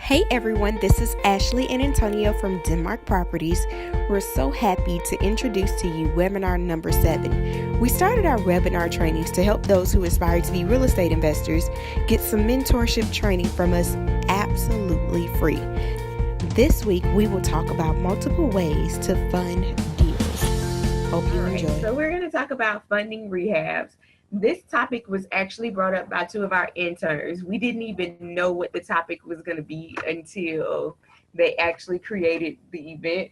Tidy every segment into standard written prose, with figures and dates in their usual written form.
Hey everyone, this is Ashley and Antonio from Denmark Properties. We're so happy to introduce to you webinar number 7. We started our webinar trainings to help those who aspire to be real estate investors get some mentorship training from us absolutely free. This week we will talk about multiple ways to fund deals. Hope you enjoy. So we're going to talk about funding rehabs. This topic was actually brought up by two of our interns. We didn't even know what the topic was going to be until they actually created the event.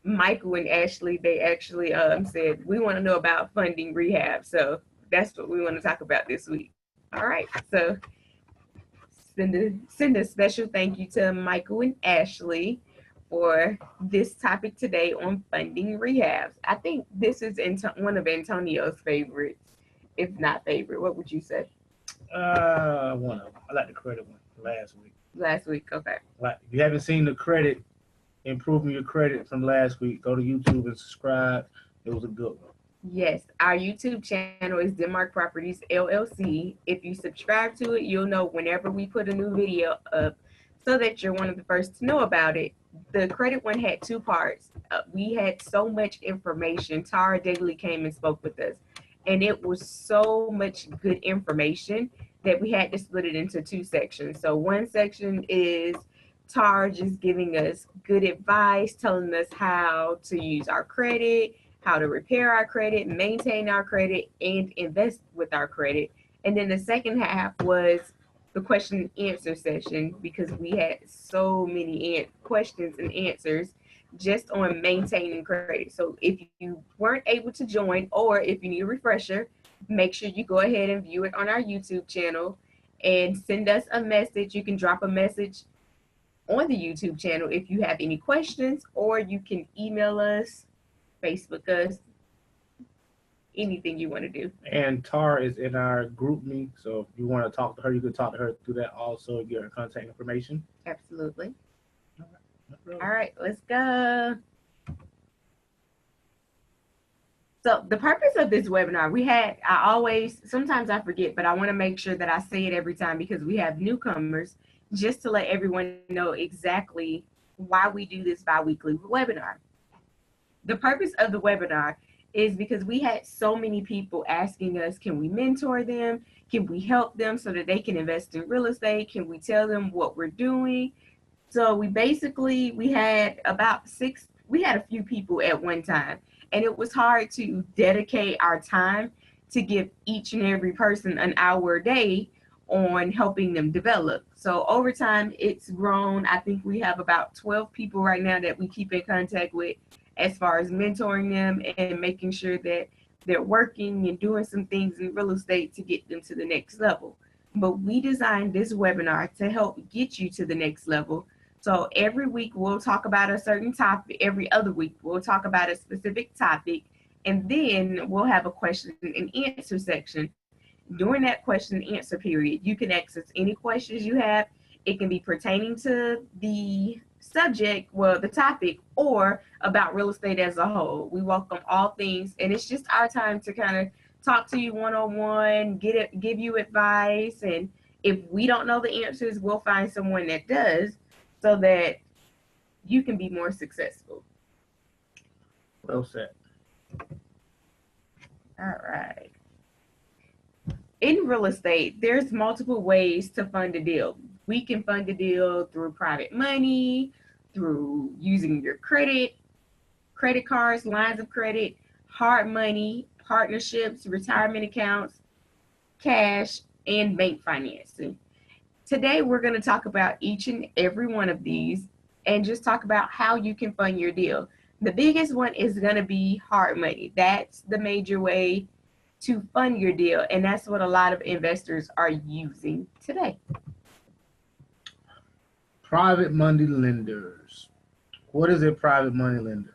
Michael and Ashley, they actually said, we want to know about funding rehab. So that's what we want to talk about this week. All right. So send a special thank you to Michael and Ashley for this topic today on funding rehabs. I think this is one of Antonio's favorites, if not favorite. What would you say? One of them. I like the credit one last week. Last week, okay. Like, if you haven't seen the credit, improving your credit from last week, go to YouTube and subscribe. It was a good one. Yes, our YouTube channel is Denmark Properties LLC. If you subscribe to it, you'll know whenever we put a new video up so that you're one of the first to know about it. The credit one had two parts. We had so much information. Tara Daly came and spoke with us, and it was so much good information that we had to split it into two sections. So one section is Tara just giving us good advice, telling us how to use our credit, how to repair our credit, maintain our credit, and invest with our credit. And then the second half was the question and answer session, because we had so many questions and answers just on maintaining credit. So if you weren't able to join, or if you need a refresher, make sure you go ahead and view it on our YouTube channel and send us a message. You can drop a message on the YouTube channel if you have any questions, or you can email us, Facebook us, anything you want to do. And Tara is in our group me, so if you want to talk to her, you can talk to her through that also, get her contact information. Absolutely. All right, let's go. So the purpose of this webinar, sometimes I forget, but I want to make sure that I say it every time because we have newcomers, just to let everyone know exactly why we do this bi-weekly webinar. The purpose of the webinar is because we had so many people asking us, can we mentor them? Can we help them so that they can invest in real estate? Can we tell them what we're doing? So we had a few people at one time, and it was hard to dedicate our time to give each and every person an hour a day on helping them develop. So over time, it's grown. I think we have about 12 people right now that we keep in contact with as far as mentoring them and making sure that they're working and doing some things in real estate to get them to the next level. But we designed this webinar to help get you to the next level. So every week we'll talk about a certain topic. Every other week we'll talk about a specific topic, and then we'll have a question and answer section. During that question and answer period, you can access any questions you have. It can be pertaining to the subject, the topic, or about real estate as a whole. We welcome all things, and it's just our time to kind of talk to you one-on-one, give you advice, and if we don't know the answers, we'll find someone that does so that you can be more successful. Well said. All right. In real estate, there's multiple ways to fund a deal. We can fund a deal through private money, through using your credit cards, lines of credit, hard money, partnerships, retirement accounts, cash, and bank financing. Today, we're going to talk about each and every one of these and just talk about how you can fund your deal. The biggest one is going to be hard money. That's the major way to fund your deal, and that's what a lot of investors are using today. Private money lenders. What is a private money lender?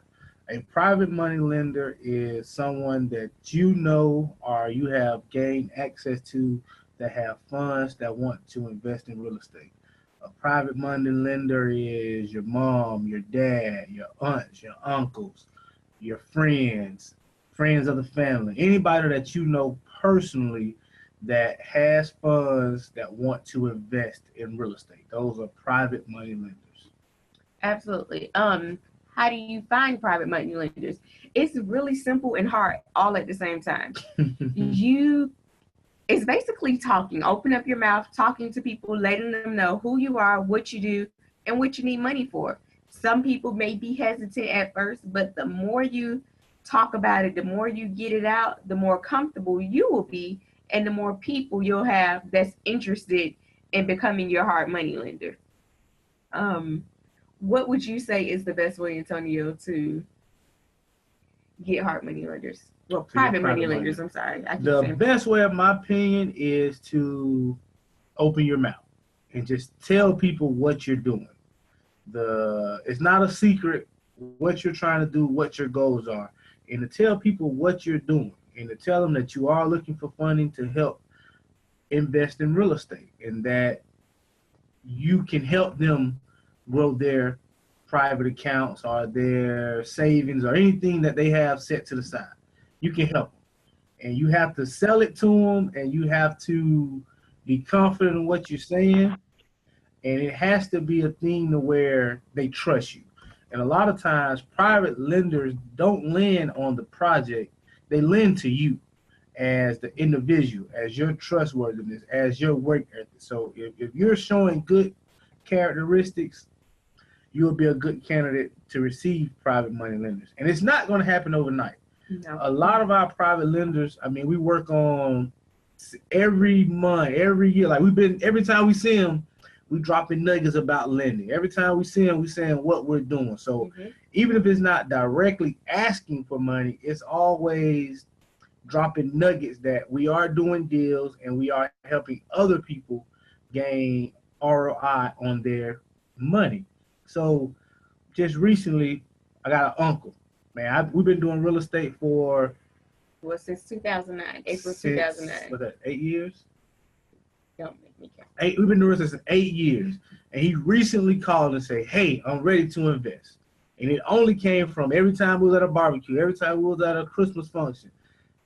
A private money lender is someone that you know or you have gained access to that have funds that want to invest in real estate. A private money lender is your mom, your dad, your aunts, your uncles, your friends of the family, anybody that you know personally that has funds that want to invest in real estate. Those are private money lenders. Absolutely. How do you find private money lenders? It's really simple and hard all at the same time. You It's basically talking. Open up your mouth, talking to people, letting them know who you are, what you do, and what you need money for. Some people may be hesitant at first, but the more you talk about it, the more you get it out, the more comfortable you will be, and the more people you'll have that's interested in becoming your hard money lender. Um, what would you say is the best way, Antonio, to get hard money lenders? Well, To get private money private money. lenders. I'm sorry. I keep The saying best way, of my opinion, is to open your mouth and just tell people what you're doing. It's not a secret what you're trying to do, what your goals are, and to tell people what you're doing, and to tell them that you are looking for funding to help invest in real estate, and that you can help them grow their private accounts or their savings or anything that they have set to the side. You can help them. And you have to sell it to them, and you have to be confident in what you're saying. And it has to be a thing to where they trust you. And a lot of times, private lenders don't lend on the project, they lend to you as the individual, as your trustworthiness, as your work ethic. So if you're showing good characteristics, you'll be a good candidate to receive private money lenders. And it's not going to happen overnight. no. A lot of our private lenders, I mean, we work on every month, every year. Like every time we see them, we dropping nuggets about lending. Every time we see them, we saying what we're doing. So even if it's not directly asking for money, it's always dropping nuggets that we are doing deals and we are helping other people gain ROI on their money. So just recently, I got an uncle. Man, we've been doing real estate for Since 2009, April 2009. What's that? 8 years. Don't make me count. We've been doing this since 8 years, and he recently called and said, "Hey, I'm ready to invest." And it only came from every time we was at a barbecue, every time we was at a Christmas function.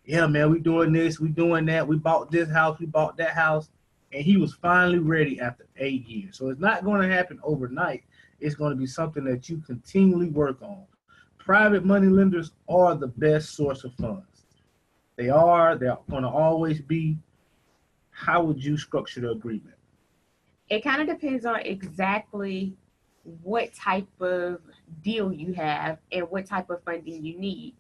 Yeah, man, we doing this, we doing that. We bought this house, we bought that house, and he was finally ready after 8 years. So it's not going to happen overnight. It's going to be something that you continually work on. Private money lenders are the best source of funds. They're going to always be. How would you structure the agreement? It kind of depends on exactly what type of deal you have and what type of funding you need.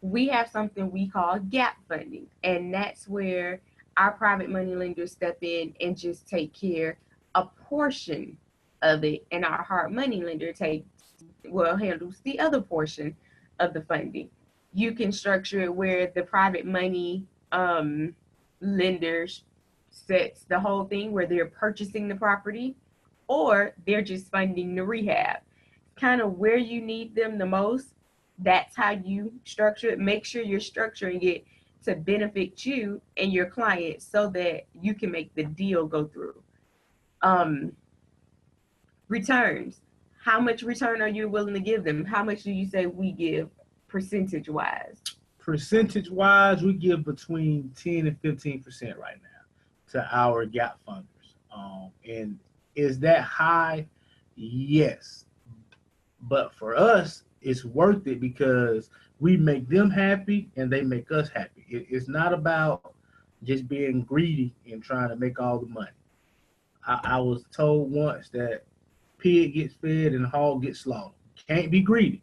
We have something we call gap funding, and that's where our private money lenders step in and just take care a portion of it, and our hard money lender handles the other portion of the funding. You can structure it where the private money lenders sets the whole thing where they're purchasing the property or they're just funding the rehab. Kind of where you need them the most, that's how you structure it. Make sure you're structuring it to benefit you and your client so that you can make the deal go through. Returns. How much return are you willing to give them? How much do you say we give percentage wise? Percentage wise, we give between 10 and 15% right now to our gap funders. And is that high? Yes. But for us, it's worth it because we make them happy and they make us happy. It's not about just being greedy and trying to make all the money. I was told once that pig gets fed and hog gets slaughtered. Can't be greedy.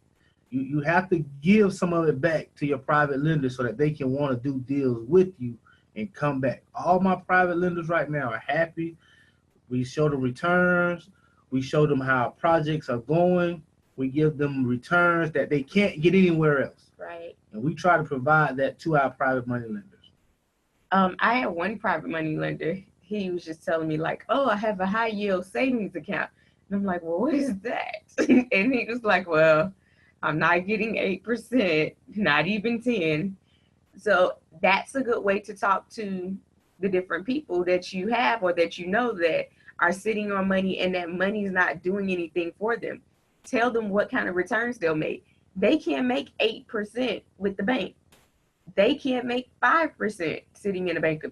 You have to give some of it back to your private lenders so that they can want to do deals with you and come back. All my private lenders right now are happy. We show the returns. We show them how projects are going. We give them returns that they can't get anywhere else. Right. And we try to provide that to our private money lenders. I had one private money lender. He was just telling me like, oh, I have a high yield savings account. And I'm like, well, what is that? And he was like, well, I'm not getting 8%, not even 10. So that's a good way to talk to the different people that you have or that you know that are sitting on money and that money's not doing anything for them. Tell them what kind of returns they'll make. They can't make 8% with the bank. they can't make 5% sitting in a bank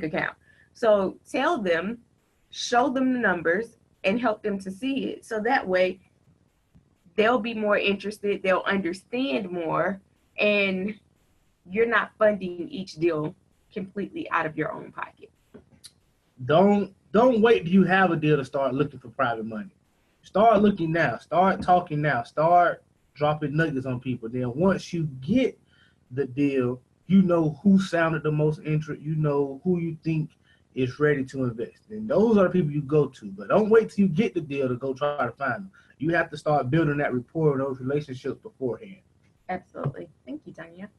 account. So tell them, show them the numbers, and help them to see it. So that way they'll be more interested, they'll understand more, and you're not funding each deal completely out of your own pocket. Don't wait till you have a deal to start looking for private money. Start looking now. Start talking now. Start dropping nuggets on people. Then once you get the deal, you know who sounded the most interest. You know who you think is ready to invest. And those are the people you go to. But don't wait till you get the deal to go try to find them. You have to start building that rapport and those relationships beforehand. Absolutely. Thank you, Tanya.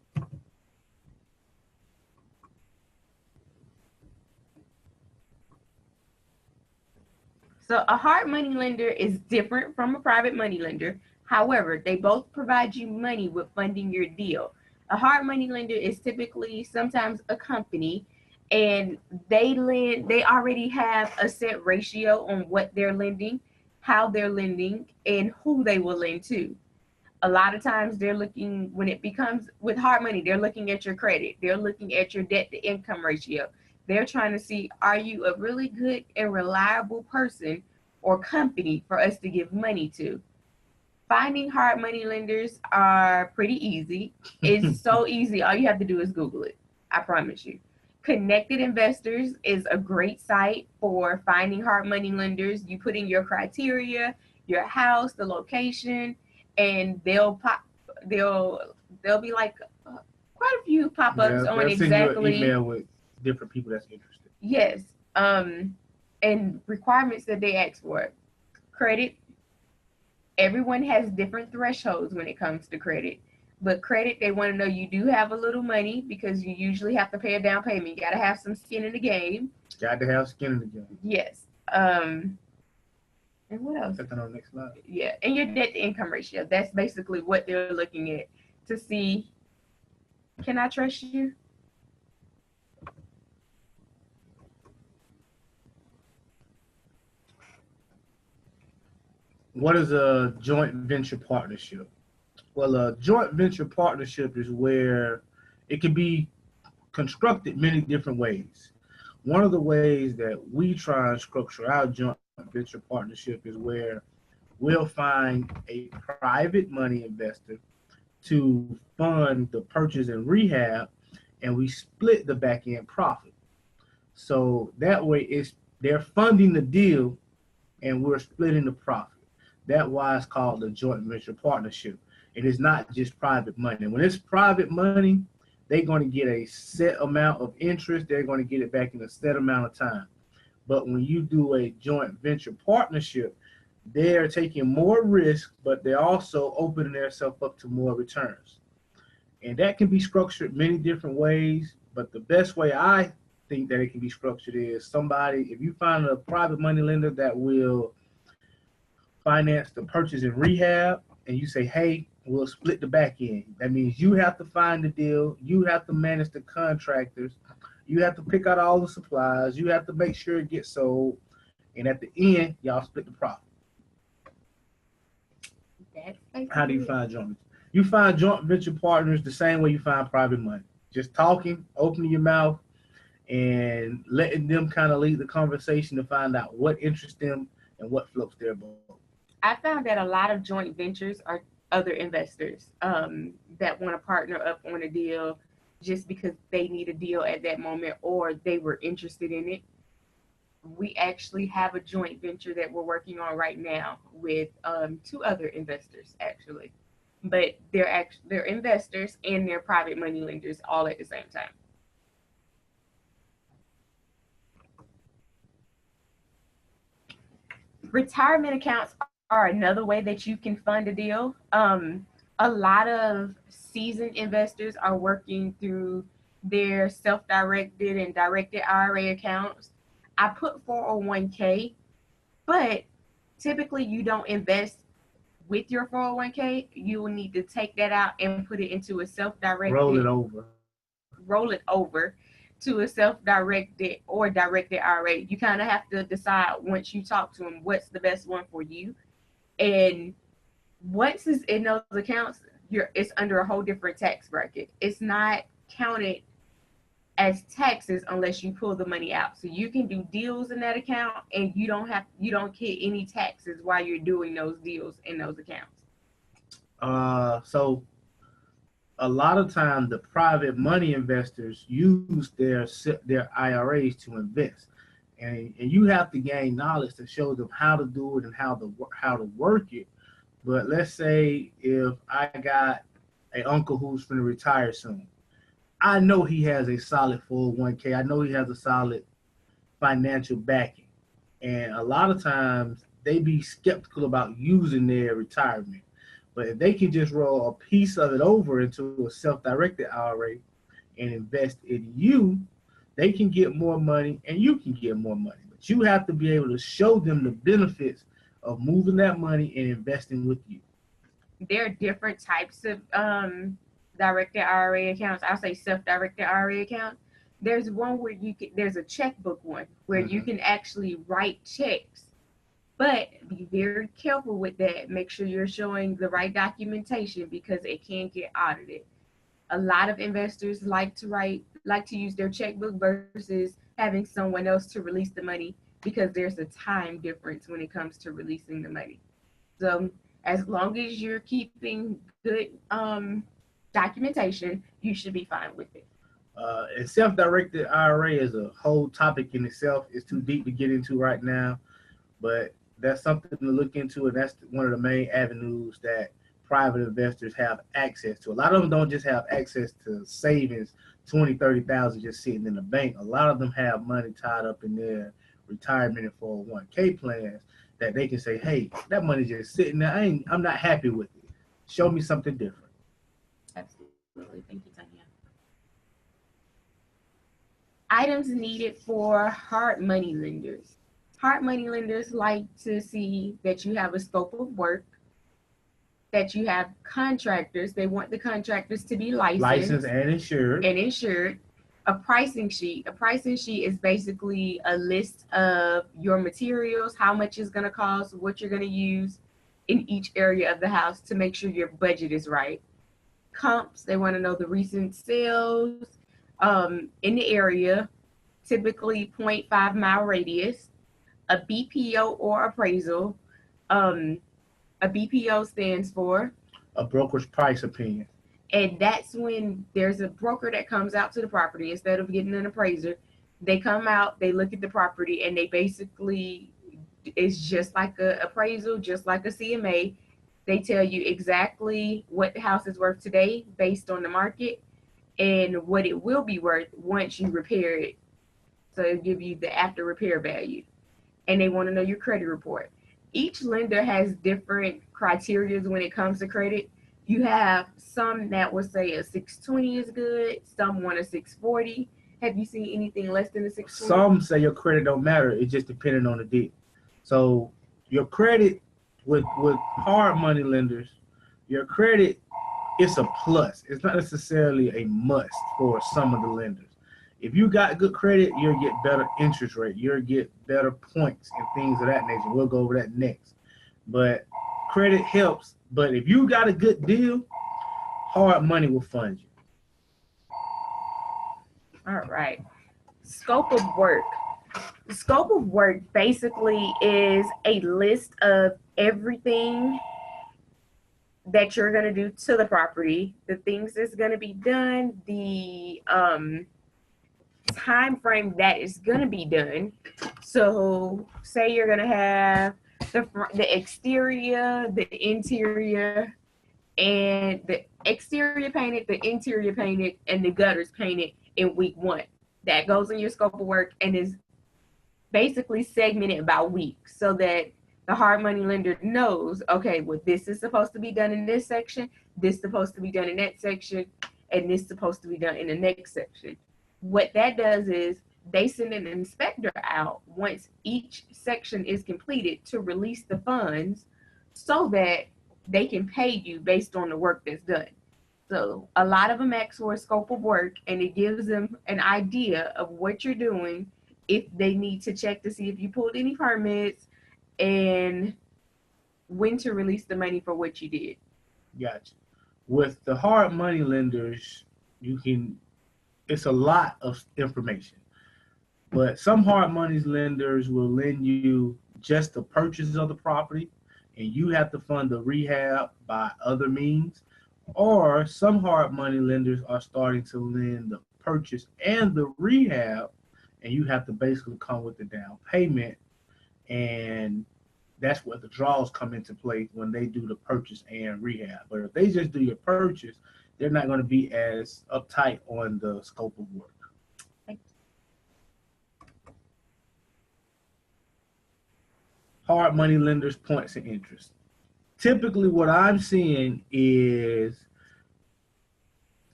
So a hard money lender is different from a private money lender. However, they both provide you money with funding your deal. A hard money lender is typically sometimes a company, and they already have a set ratio on what they're lending, how they're lending, and who they will lend to. A lot of times they're looking, when it becomes with hard money, they're looking at your credit, they're looking at your debt to income ratio. They're trying to see, are you a really good and reliable person or company for us to give money to? Finding hard money lenders are pretty easy. It's so easy, all you have to do is Google it, I promise you. Connected Investors is a great site for finding hard money lenders. You put in your criteria, your house, the location, and they'll be like quite a few pop-ups Yeah, on they'll send you an exactly. email with different people that's interested. Yes. And requirements that they ask for. Credit. Everyone has different thresholds when it comes to credit. But credit, they want to know you do have a little money because you usually have to pay a down payment. You got to have some skin in the game. Got to have skin in the game. Yes. And what else? That's on the next slide. Yeah. And your debt to income ratio. That's basically what they're looking at to see, can I trust you? What is a joint venture partnership? Well, a joint venture partnership is where it can be constructed many different ways. One of the ways that we try and structure our joint venture partnership is where we'll find a private money investor to fund the purchase and rehab, and we split the back end profit. So that way they're funding the deal and we're splitting the profit. That's why it's called the joint venture partnership. It is not just private money. When it's private money, they're going to get a set amount of interest. They're going to get it back in a set amount of time. But when you do a joint venture partnership, they're taking more risk, but they're also opening themselves up to more returns. And that can be structured many different ways. But the best way I think that it can be structured is if you find a private money lender that will finance the purchase and rehab, and you say, hey, we'll split the back end. That means you have to find the deal, you have to manage the contractors, you have to pick out all the supplies, you have to make sure it gets sold, and at the end, y'all split the profit. How do you find joint venture? You find joint venture partners the same way you find private money. Just talking, opening your mouth, and letting them kind of lead the conversation to find out what interests them and what floats their boat. I found that a lot of joint ventures are other investors that want to partner up on a deal just because they need a deal at that moment or they were interested in it. We actually have a joint venture that we're working on right now with two other investors, actually. But they're investors and they're private money lenders all at the same time. Retirement accounts are another way that you can fund a deal. A lot of seasoned investors are working through their self-directed and directed IRA accounts. I put 401k, but typically you don't invest with your 401k. You will need to take that out and put it into a self-directed. Roll it over to a self-directed or directed IRA. You kind of have to decide once you talk to them what's the best one for you. And once it's in those accounts, it's under a whole different tax bracket. It's not counted as taxes unless you pull the money out. So you can do deals in that account, and you don't get any taxes while you're doing those deals in those accounts. So a lot of times the private money investors use their IRAs to invest, and you have to gain knowledge to show them how to do it and how to work it. But let's say if I got an uncle who's going to retire soon, I know he has a solid 401k. I know he has a solid financial backing, and a lot of times they be skeptical about using their retirement. But if they can just roll a piece of it over into a self-directed IRA and invest in you, they can get more money and you can get more money. But you have to be able to show them the benefits of moving that money and investing with you. There are different types of directed IRA accounts. I'll say self-directed IRA accounts. There's one where there's a checkbook one where you can actually write checks. But be very careful with that. Make sure you're showing the right documentation because it can get audited. A lot of investors like to use their checkbook versus having someone else to release the money because there's a time difference when it comes to releasing the money. So as long as you're keeping good documentation, you should be fine with it. And self-directed IRA is a whole topic in itself. It's too deep to get into right now, but that's something to look into, and that's one of the main avenues that private investors have access to. A lot of them don't just have access to savings, 20, 30,000 just sitting in the bank. A lot of them have money tied up in their retirement and 401k plans that they can say, hey, that money's just sitting there. I'm not happy with it. Show me something different. Absolutely. Thank you, Tanya. Items needed for hard money lenders. Hard money lenders like to see that you have a scope of work, that you have contractors. They want the contractors to be licensed and insured. A pricing sheet. A pricing sheet is basically a list of your materials, how much it's going to cost, what you're going to use in each area of the house to make sure your budget is right. Comps, they want to know the recent sales in the area, typically 0.5 mile radius. A BPO or appraisal. A BPO stands for a broker's price opinion. And that's when there's a broker that comes out to the property instead of getting an appraiser. They come out, they look at the property, and they basically, it's just like an appraisal, just like a CMA. They tell you exactly what the house is worth today based on the market and what it will be worth once you repair it. So it'll give you the after repair value. And they want to know your credit report. Each lender has different criteria when it comes to credit. You have some that will say a 620 is good. Some want a 640. Have you seen anything less than a 620? Some say your credit don't matter. It's just depending on the deal. So your credit with hard money lenders, your credit is a plus. It's not necessarily a must for some of the lenders. If you got good credit, you'll get better interest rate. You'll get better points and things of that nature. We'll go over that next. But credit helps. But if you got a good deal, hard money will fund you. All right. Scope of work. The scope of work basically is a list of everything that you're going to do to the property, the things that's going to be done, the time frame that is going to be done. So say you're going to have the exterior, the interior, and the exterior painted, the interior painted, and the gutters painted in week 1. That goes in your scope of work and is basically segmented by week so that the hard money lender knows, okay, well, this is supposed to be done in this section, this is supposed to be done in that section, and this is supposed to be done in the next section. What that does is they send an inspector out once each section is completed to release the funds so that they can pay you based on the work that's done. So a lot of them ask for a scope of work, and it gives them an idea of what you're doing if they need to check to see if you pulled any permits and when to release the money for what you did. Gotcha. With the hard money lenders, you can it's a lot of information. But some hard money lenders will lend you just the purchase of the property, and you have to fund the rehab by other means. Or some hard money lenders are starting to lend the purchase and the rehab, and you have to basically come with the down payment. And that's where the draws come into play when they do the purchase and rehab. But if they just do your purchase, they're not going to be as uptight on the scope of work. Hard money lenders, points, and interest. Typically, what I'm seeing is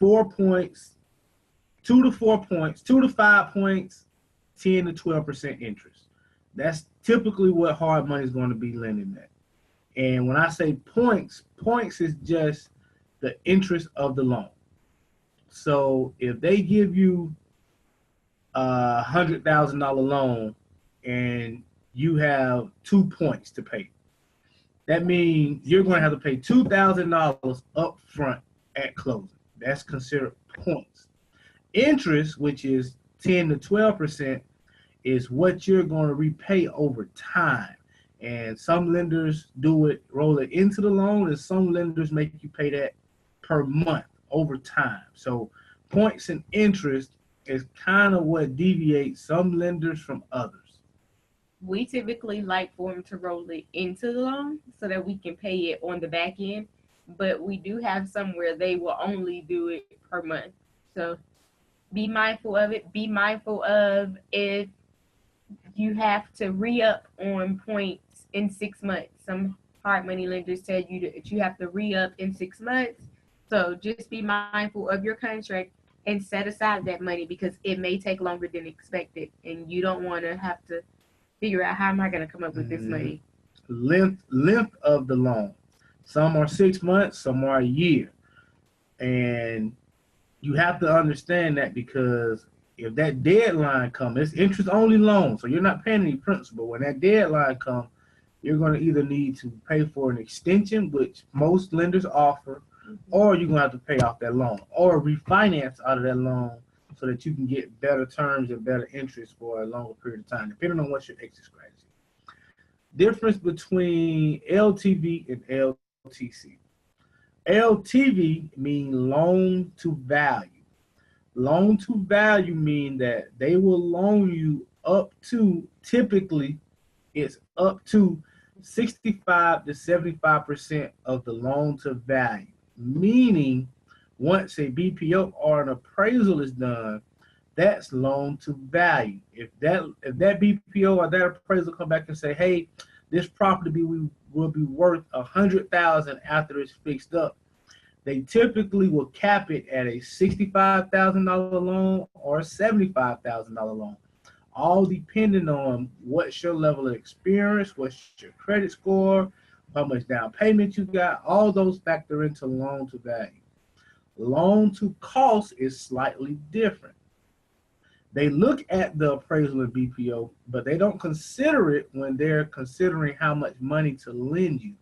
4 points, 2 to 4 points, 2 to 5 points, 10 to 12% interest. That's typically what hard money is going to be lending at. And when I say points, points is just the interest of the loan. So if they give you a $100,000 loan and you have 2 points to pay, that means you're going to have to pay $2,000 up front at closing. That's considered points. Interest, which is 10 to 12%, is what you're going to repay over time. And some lenders do it, roll it into the loan, and some lenders make you pay that per month over time. So points and interest is kind of what deviates some lenders from others. We typically like for them to roll it into the loan so that we can pay it on the back end. But we do have some where they will only do it per month. So be mindful of it. Be mindful of if you have to re-up on points in 6 months. Some hard money lenders tell you that you have to re-up in 6 months. So just be mindful of your contract and set aside that money because it may take longer than expected. And you don't want to have to figure out how am I going to come up with this money. Length of the loan. Some are 6 months, some are a year. And you have to understand that because if that deadline comes, it's interest only loan, so you're not paying any principal. When that deadline comes, you're going to either need to pay for an extension, which most lenders offer, or you're going to have to pay off that loan or refinance out of that loan so that you can get better terms and better interest for a longer period of time, depending on what's your exit strategy. Difference between LTV and LTC. LTV means loan to value. Loan to value mean that they will loan you up to, typically, it's up to 65 to 75% of the loan to value. Meaning, once a BPO or an appraisal is done, that's loan to value. If that BPO or that appraisal come back and say, hey, this property will be worth $100,000 after it's fixed up, they typically will cap it at a $65,000 loan or a $75,000 loan, all depending on what's your level of experience, what's your credit score, how much down payment you got. All those factor into loan to value. Loan to cost is slightly different. They look at the appraisal of BPO, but they don't consider it when they're considering how much money to lend you.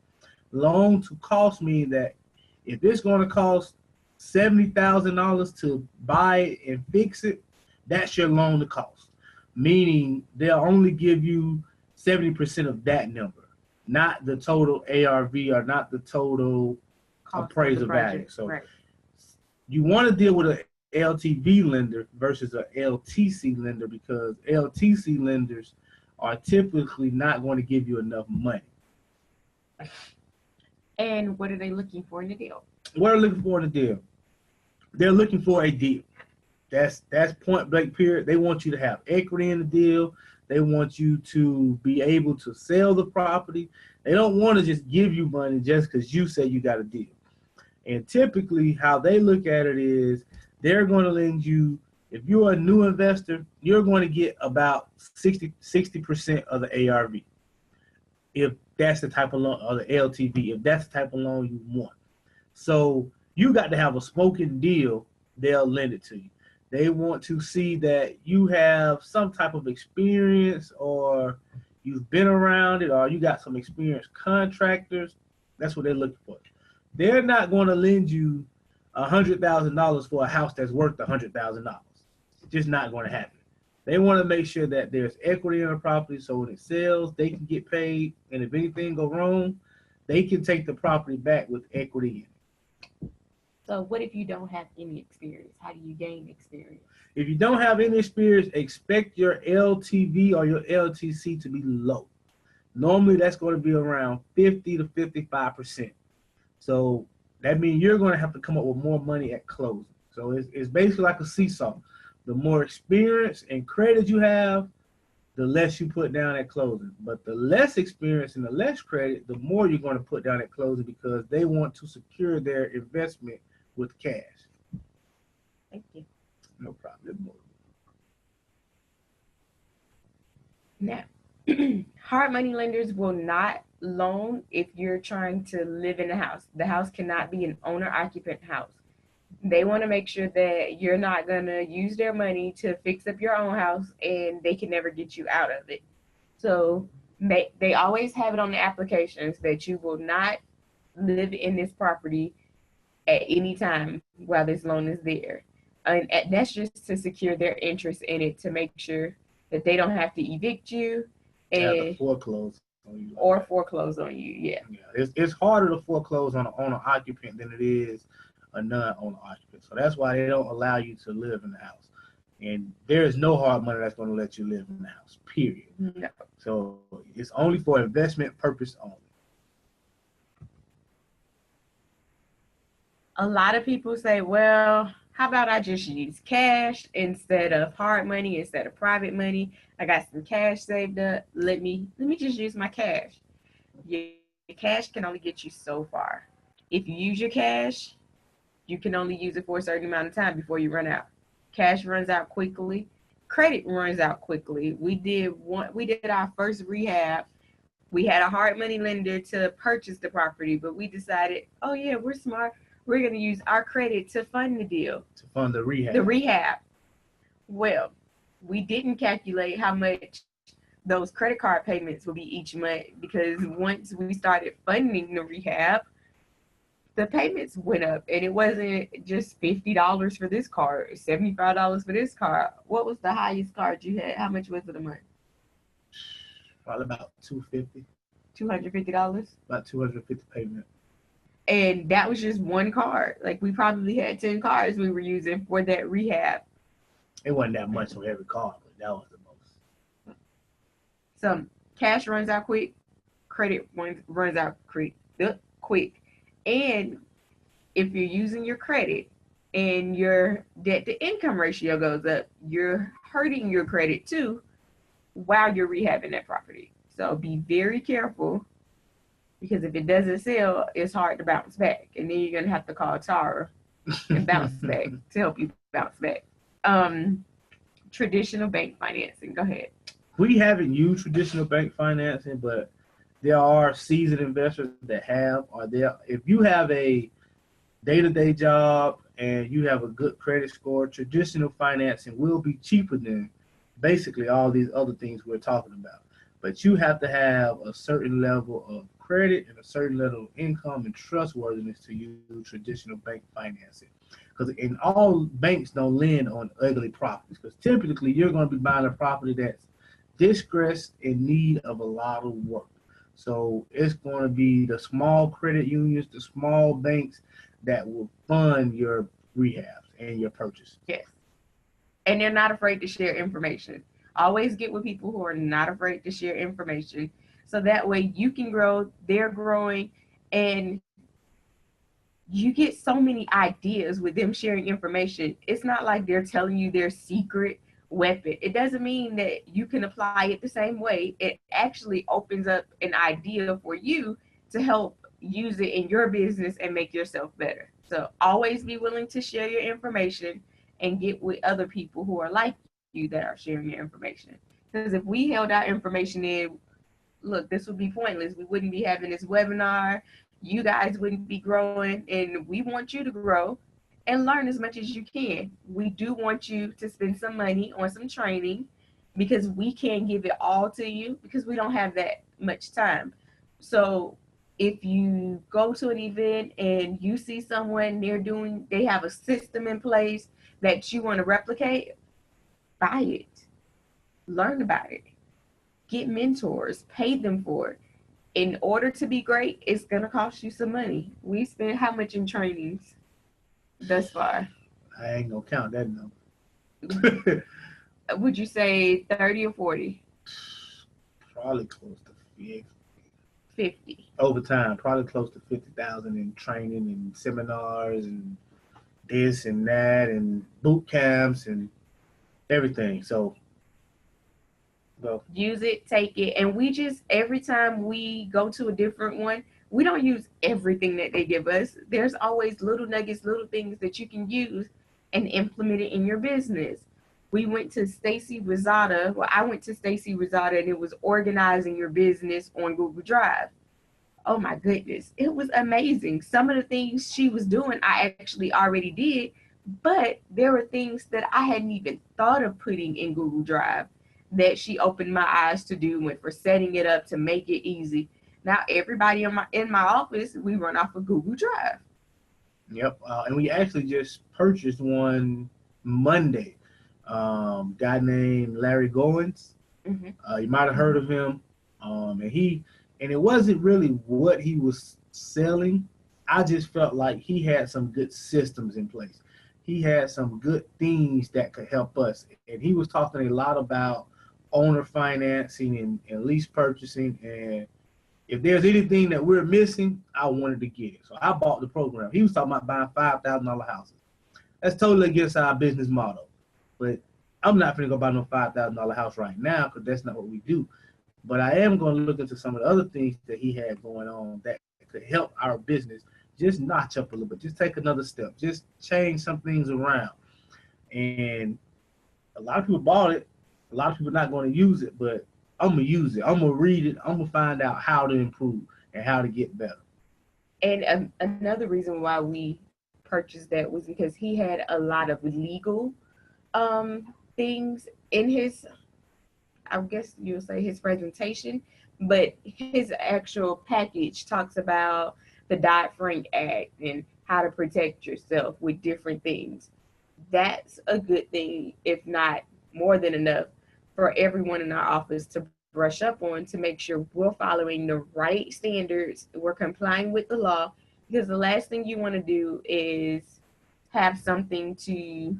Loan to cost means that if it's going to cost $70,000 to buy it and fix it, that's your loan to cost. Meaning they'll only give you 70% of that number, not the total ARV or not the total appraisal value. So right. You want to deal with an LTV lender versus an LTC lender because LTC lenders are typically not going to give you enough money. And what are they looking for in the deal? What are they looking for in the deal? They're looking for a deal. That's point blank period. They want you to have equity in the deal. They want you to be able to sell the property. They don't want to just give you money just because you say you got a deal. And typically how they look at it is they're going to lend you, if you're a new investor, you're going to get about 60% of the ARV. If that's the type of loan, or the LTV, if that's the type of loan you want. So you got to have a smoking deal, they'll lend it to you. They want to see that you have some type of experience or you've been around it or you got some experienced contractors. That's what they're looking for. They're not going to lend you $100,000 for a house that's worth $100,000. just not going to happen. They want to make sure that there's equity in the property, so when it sells, they can get paid, and if anything go wrong, they can take the property back with equity in it. So what if you don't have any experience? How do you gain experience? If you don't have any experience, expect your LTV or your LTC to be low. Normally, that's going to be around 50 to 55%. So that means you're going to have to come up with more money at closing. So it's basically like a seesaw. The more experience and credit you have, the less you put down at closing. But the less experience and the less credit, the more you're going to put down at closing because they want to secure their investment with cash. Thank you. No problem. Now, hard money lenders will not loan if you're trying to live in a house. The house cannot be an owner-occupant house. They want to make sure that you're not going to use their money to fix up your own house and they can never get you out of it. So they always have it on the applications that you will not live in this property at any time while this loan is there. And that's just to secure their interest in it, to make sure that they don't have to evict you and foreclose on you. Or foreclose on you, yeah. It's harder to foreclose on an owner-occupant than it is a non-owner occupant. So that's why they don't allow you to live in the house. And there is no hard money that's going to let you live in the house, period. No. So it's only for investment purpose only. A lot of people say, well, how about I just use cash instead of hard money, instead of private money? I got some cash saved up. Let me just use my cash. Your cash can only get you so far. If you use your cash, you can only use it for a certain amount of time before you run out. Cash runs out quickly. Credit runs out quickly. We did our first rehab. We had a hard money lender to purchase the property, but we decided, oh yeah, we're smart. We're going to use our credit to fund the deal. To fund the rehab. The rehab. Well, we didn't calculate how much those credit card payments will be each month, because once we started funding the rehab, the payments went up, and it wasn't just $50 for this card, $75 for this card. What was the highest card you had? How much was it a month? Probably about $250. $250? About $250 payment. And that was just one card. Like, we probably had 10 cards we were using for that rehab. It wasn't that much on every card, but that was the most. So cash runs out quick, credit runs out quick. And if you're using your credit and your debt to income ratio goes up, you're hurting your credit too while you're rehabbing that property. So be very careful, because if it doesn't sell, it's hard to bounce back. And then you're going to have to call Tara and bounce back to help you bounce back. Traditional bank financing. Go ahead. We haven't used traditional bank financing, but there are seasoned investors that have. Or there, if you have a day-to-day job and you have a good credit score, traditional financing will be cheaper than basically all these other things we're talking about. But you have to have a certain level of credit and a certain level of income and trustworthiness to use traditional bank financing. Because in all banks don't lend on ugly properties, because typically you're going to be buying a property that's distressed in need of a lot of work. So it's going to be the small credit unions, the small banks that will fund your rehabs and your purchase. Yes. And they're not afraid to share information. Always get with people who are not afraid to share information, so that way you can grow, they're growing, and you get so many ideas with them sharing information. It's not like they're telling you their secret weapon. It doesn't mean that you can apply it the same way. It actually opens up an idea for you to help use it in your business and make yourself better. So always be willing to share your information and get with other people who are like you that are sharing your information. Because if we held our information in, look, this would be pointless. We wouldn't be having this webinar. You guys wouldn't be growing, and we want you to grow and learn as much as you can. We do want you to spend some money on some training, because we can't give it all to you because we don't have that much time. So if you go to an event and you see someone they have a system in place that you want to replicate, buy it, learn about it, get mentors, pay them for it. In order to be great, it's gonna cost you some money. We spent how much in trainings thus far? I ain't gonna count that number. Would you say 30 or 40? Probably close to 50. 50. Over time, probably close to 50,000 in training and seminars and this and that and boot camps and everything. So, well, Use it, take it. And we just, every time we go to a different one, we don't use everything that they give us. There's always little nuggets, little things that you can use and implement it in your business. We went to Stacy Rosada. Well, I went to Stacy Rosada, and it was organizing your business on Google Drive. Oh my goodness, it was amazing. Some of the things she was doing, I actually already did, but there were things that I hadn't even thought of putting in Google Drive that she opened my eyes to do and for setting it up to make it easy. Now everybody in my office, we run off of Google Drive. yep. And we actually just purchased one Monday. Guy named Larry Goins. You might have heard of him. And it wasn't really what he was selling. I just felt like he had some good systems in place. He had some good things that could help us. And he was talking a lot about owner financing and lease purchasing. And if there's anything that we're missing, I wanted to get it. So I bought the program. He was talking about buying $5,000 houses. That's totally against our business model. But I'm not going to go buy no $5,000 house right now because that's not what we do. But I am going to look into some of the other things that he had going on that could help our business just notch up a little bit, just take another step, just change some things around. And a lot of people bought it. A lot of people not going to use it, but I'm going to use it. I'm going to read it. I'm going to find out how to improve and how to get better. And another reason why we purchased that was because he had a lot of legal things in his, I guess you would say, his presentation, but his actual package talks about the Dodd-Frank Act and how to protect yourself with different things. That's a good thing, if not more than enough, for everyone in our office to brush up on to make sure we're following the right standards, we're complying with the law, because the last thing you want to do is have something to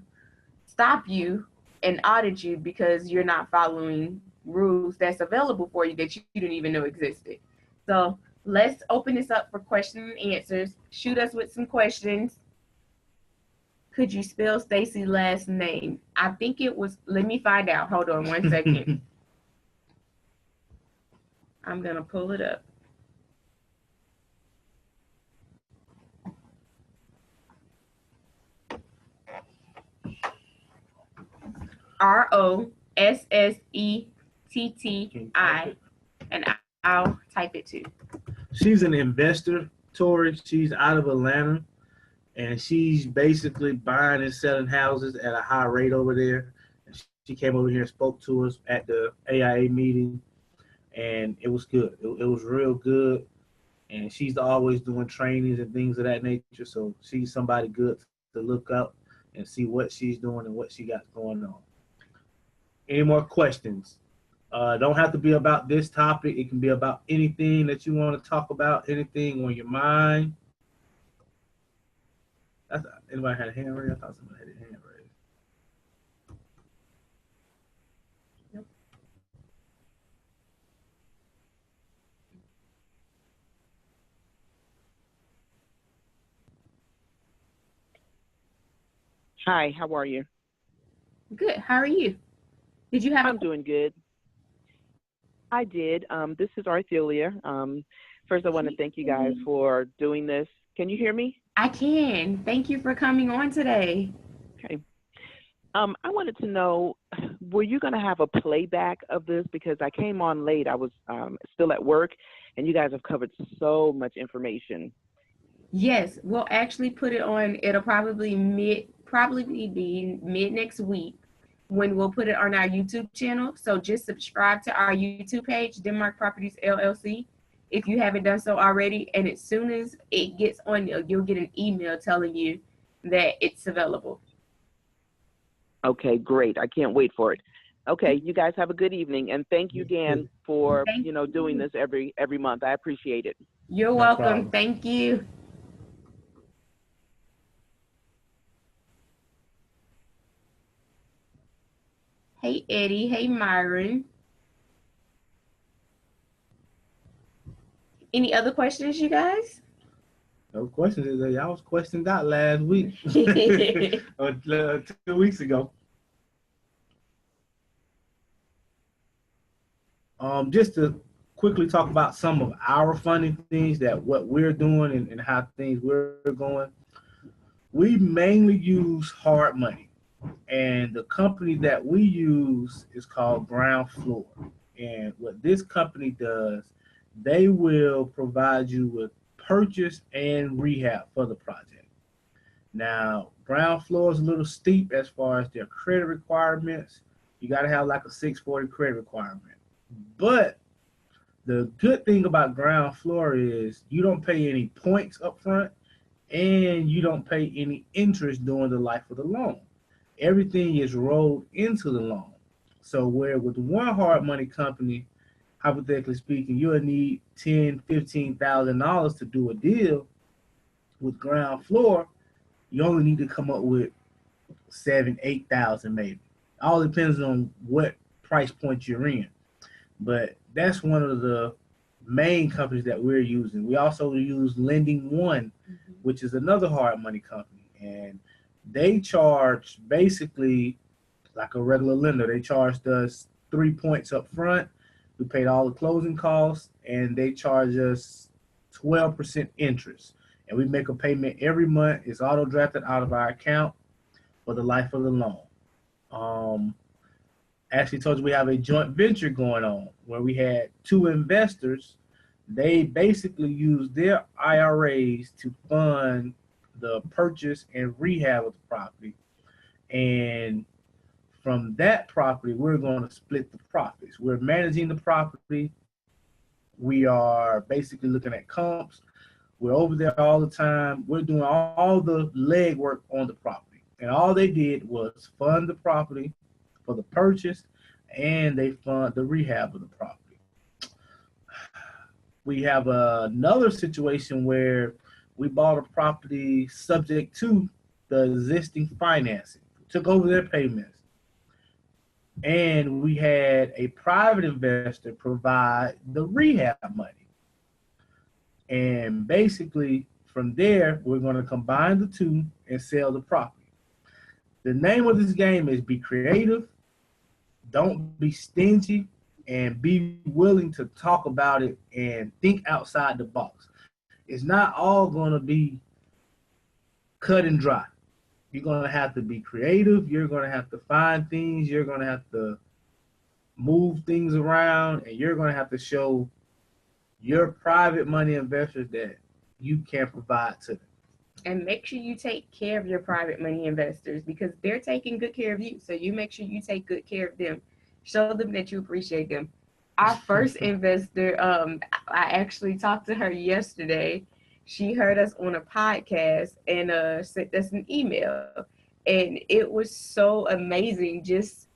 stop you and audit you because you're not following rules that's available for you that you didn't even know existed. So let's open this up for question and answers. Shoot us with some questions. Could you spell Stacy's last name? I think it was, let me find out. Hold on one second. I'm going to pull it up. Rosseti, and I'll type it too. She's an investor, Tori. She's out of Atlanta, and she's basically buying and selling houses at a high rate over there. And she came over here and spoke to us at the AIA meeting, and it was good. It was real good. And she's always doing trainings and things of that nature. So she's somebody good to look up and see what she's doing and what she got going on. Any more questions? Don't have to be about this topic. It can be about anything that you want to talk about, anything on your mind. Anybody had a hand raised? I thought somebody had a hand raised. Nope. Hi, how are you? Good. How are you? Did you have? I'm doing good. I did. This is Arthelia. First, I want to thank you guys for doing this. Can you hear me? I can. Thank you for coming on today. Okay. I wanted to know, were you going to have a playback of this? Because I came on late. I was still at work, and you guys have covered so much information. Yes, we'll actually put it on. It'll probably be mid next week when we'll put it on our YouTube channel. So just subscribe to our YouTube page, Denmark Properties LLC, if you haven't done so already. And as soon as it gets on, you'll get an email telling you that it's available. Okay, great. I can't wait for it. Okay, you guys have a good evening, and thank you again for Thank doing you. this every month. I appreciate it. You're No welcome. problem. Thank you. Hey, Eddie. Hey, Myron. Any other questions, you guys? No questions. Y'all was questioned out last week or 2 weeks ago. Just to quickly talk about some of our funding things that what we're doing and how things we're going. We mainly use hard money, and the company that we use is called Ground Floor. And what this company does, they will provide you with purchase and rehab for the project. Now, Ground Floor is a little steep as far as their credit requirements. You got to have like a 640 credit requirement. But the good thing about Ground Floor is you don't pay any points up front and you don't pay any interest during the life of the loan. Everything is rolled into the loan. So where with one hard money company, hypothetically speaking, you'll need $10,000, $15,000 to do a deal. With Ground Floor, you only need to come up with 7,000, 8,000 maybe. All depends on what price point you're in. But that's one of the main companies that we're using. We also use Lending One, which is another hard money company, and they charge basically like a regular lender. They charged us 3 points up front. We paid all the closing costs, and they charge us 12% interest. And we make a payment every month. It's auto drafted out of our account for the life of the loan. Um, Actually told you we have a joint venture going on where we had two investors. They basically used their IRAs to fund the purchase and rehab of the property. And from that property, we're going to split the profits. We're managing the property. We are basically looking at comps. We're over there all the time. We're doing all the legwork on the property. And all they did was fund the property for the purchase, and they fund the rehab of the property. We have another situation where we bought a property subject to the existing financing, took over their payments, and we had a private investor provide the rehab money. And basically, from there, we're going to combine the two and sell the property. The name of this game is be creative, don't be stingy, and be willing to talk about it and think outside the box. It's not all going to be cut and dry. You're going to have to be creative. You're going to have to find things. You're going to have to move things around, and you're going to have to show your private money investors that you can provide to them. And make sure you take care of your private money investors because they're taking good care of you. So you make sure you take good care of them. Show them that you appreciate them. Our first investor, I actually talked to her yesterday. She heard us on a podcast and sent us an email. And it was so amazing just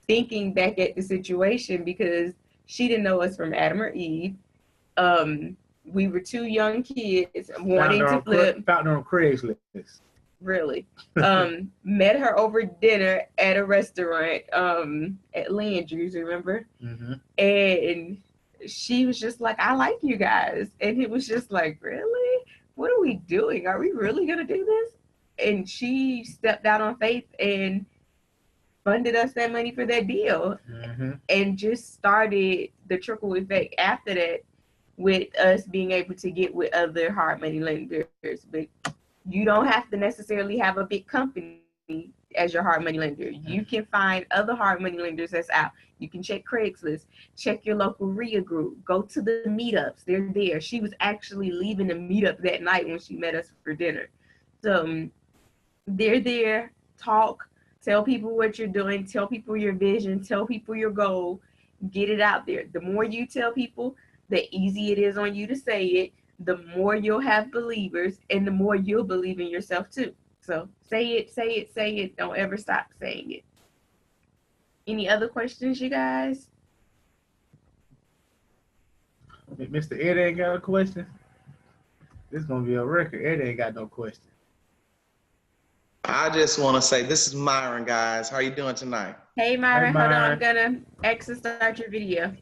thinking back at the situation because she didn't know us from Adam or Eve. We were two young kids wanting to flip. Found her on Craigslist. Really. Met her over dinner at a restaurant at Landry's, remember? Mm-hmm. And she was just like, I like you guys. And it was just like, really? What are we doing? Are we really going to do this? And she stepped out on faith and funded us that money for that deal. Mm-hmm. And just started the trickle effect after that with us being able to get with other hard money lenders. But you don't have to necessarily have a big company as your hard money lender. You can find other hard money lenders that's out. You can check Craigslist, check your local RIA group, go to the meetups. They're there. She was actually leaving the meetup that night when she met us for dinner. So they're there, talk, tell people what you're doing, tell people your vision, tell people your goal, get it out there. The more you tell people, the easier it is on you to say it, the more you'll have believers and the more you'll believe in yourself too. So say it, say it, say it. Don't ever stop saying it. Any other questions, you guys? Mr. Ed ain't got a question. This is gonna be a record. Ed ain't got no question. I just want to say this is Myron, guys. How are you doing tonight? Hey, Hey, Myron, hold on. I'm Myron. gonna exit start your video.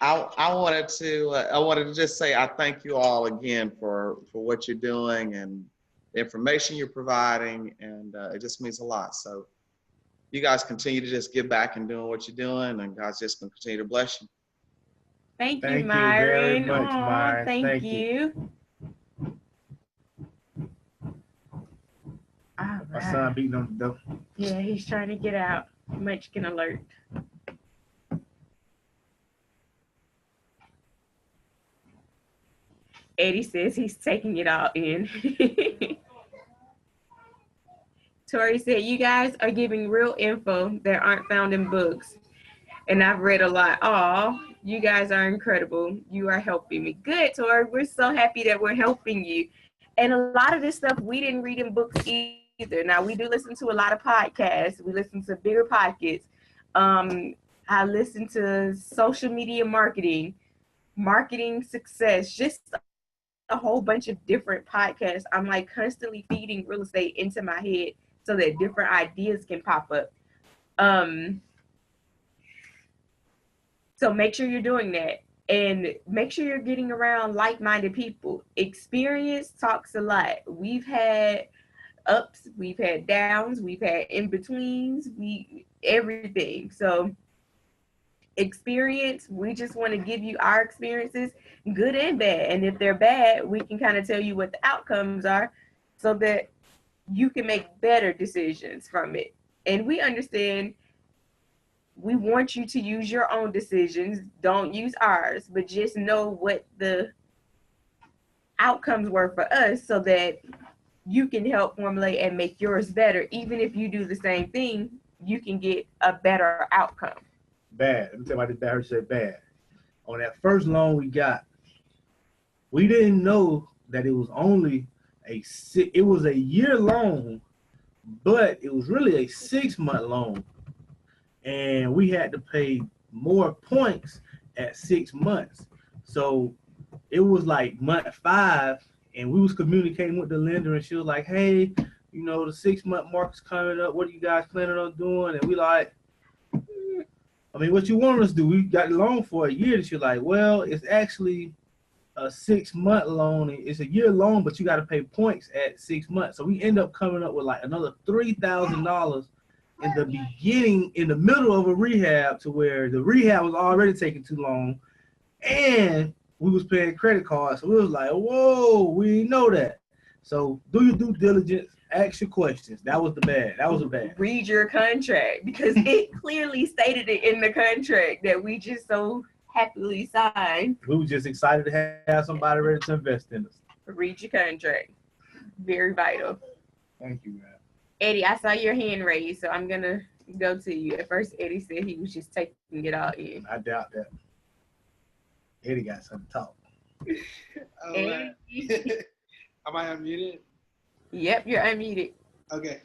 I wanted to just say I thank you all again for what you're doing and the information you're providing, and it just means a lot. So you guys continue to just give back and doing what you're doing, and God's just going to continue to bless you. Thank you, Thank you very Myron. much, Myron. Thank Thank you. you. All My right. son beating on the door. Yeah, he's trying to get out. Munchkin alert. Eddie says he's taking it all in. Tori said, you guys are giving real info that aren't found in books. And I've read a lot. Oh, you guys are incredible. You are helping me. Good, Tori. We're so happy that we're helping you. And a lot of this stuff we didn't read in books either. Now, we do listen to a lot of podcasts. We listen to Bigger Pockets. I listen to social media marketing, marketing success, just a whole bunch of different podcasts. I'm like constantly feeding real estate into my head so that different ideas can pop up. So make sure you're doing that, and make sure you're getting around like-minded people. Experience talks a lot. We've had ups, we've had downs, we've had in-betweens, everything. So experience, we just want to give you our experiences, good and bad. And if they're bad, we can kind of tell you what the outcomes are so that you can make better decisions from it. And we understand, we want you to use your own decisions. Don't use ours, but just know what the outcomes were for us so that you can help formulate and make yours better. Even if you do the same thing, you can get a better outcome. Bad. Let me tell you about this bad. I heard you say bad. On that first loan we got, we didn't know that it was only it was a year loan, but it was really a 6-month loan. And we had to pay more points at 6 months. So it was like month 5, and we was communicating with the lender, and she was like, hey, you know, the 6-month mark is coming up. What are you guys planning on doing? And we like, I mean, what you want us to do? We got the loan for a year. And she's like, well, it's actually a 6-month loan. It's a year loan, but you got to pay points at 6 months. So we end up coming up with like another $3,000 in the beginning, in the middle of a rehab, to where the rehab was already taking too long, and we was paying credit cards. So we was like, whoa, we didn't know that. So do your due diligence, ask your questions. That was the bad. That was a bad. Read your contract, because it clearly stated it in the contract that we just so happily signed. We were just excited to have somebody ready to invest in us. Read your contract. Very vital. Thank you, man. Eddie, I saw your hand raised, so I'm gonna go to you. At first, Eddie said he was just taking it all in. I doubt that. Eddie got something to talk. Eddie. Am I unmuted? Yep, you're unmuted. Okay.